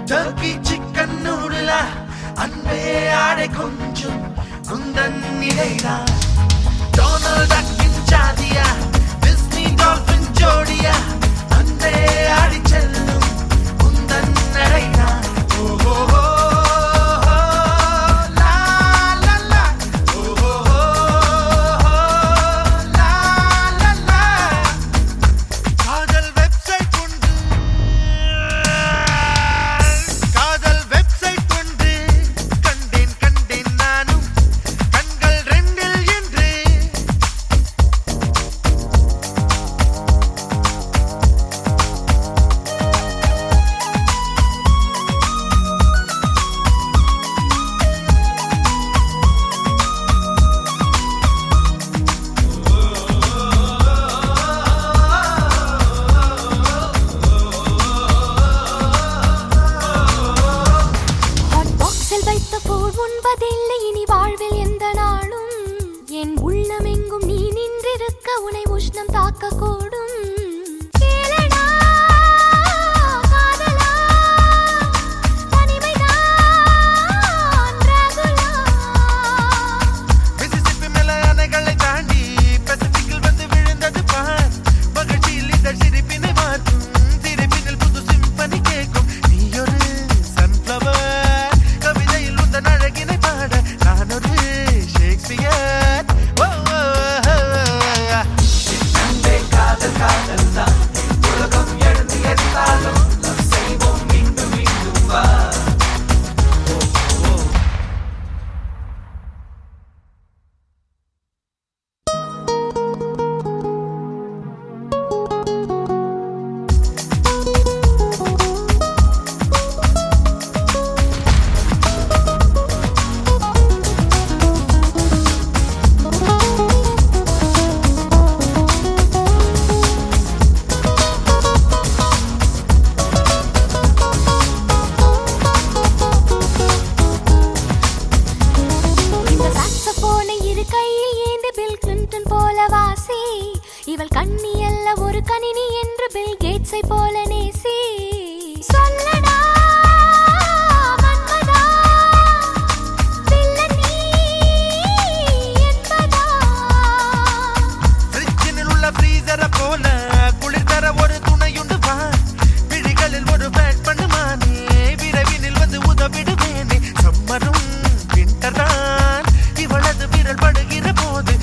Turkey chicken noodle அன்பே ஆடை கொஞ்சம் குந்தன் நிலைடா டொனால்ட் டக்கின் ஜாதியா டிஸ்னி டால்பின் ஜோடியா அன்பே ஆடி செல்லும் குந்தன் நடைடா ஓஹோ இனி வாழ்வில் எந்த நாளும் என் உள்ளமெங்கும் நீ நின்றிருக்க உனை உஷ்ணம் தாக்க கூடும் இவள் கண்ணி அல்ல ஒரு கணினி என்று பில் கேட்ஸை போல நேசி சொல்லடா மன்மதா பிள்ளை என்பதா ஃப்ரிட்ஜினில் உள்ள ஃப்ரீசரை போல குளிர் தர ஒரு துணையுண்டு வா விழிகளில் ஒரு பேட் பண்ணுமானே விரைவினில் வந்து உதவிடுவேனே சம்மரும் விண்டர்தான் இவளது விரல் படுகிற போது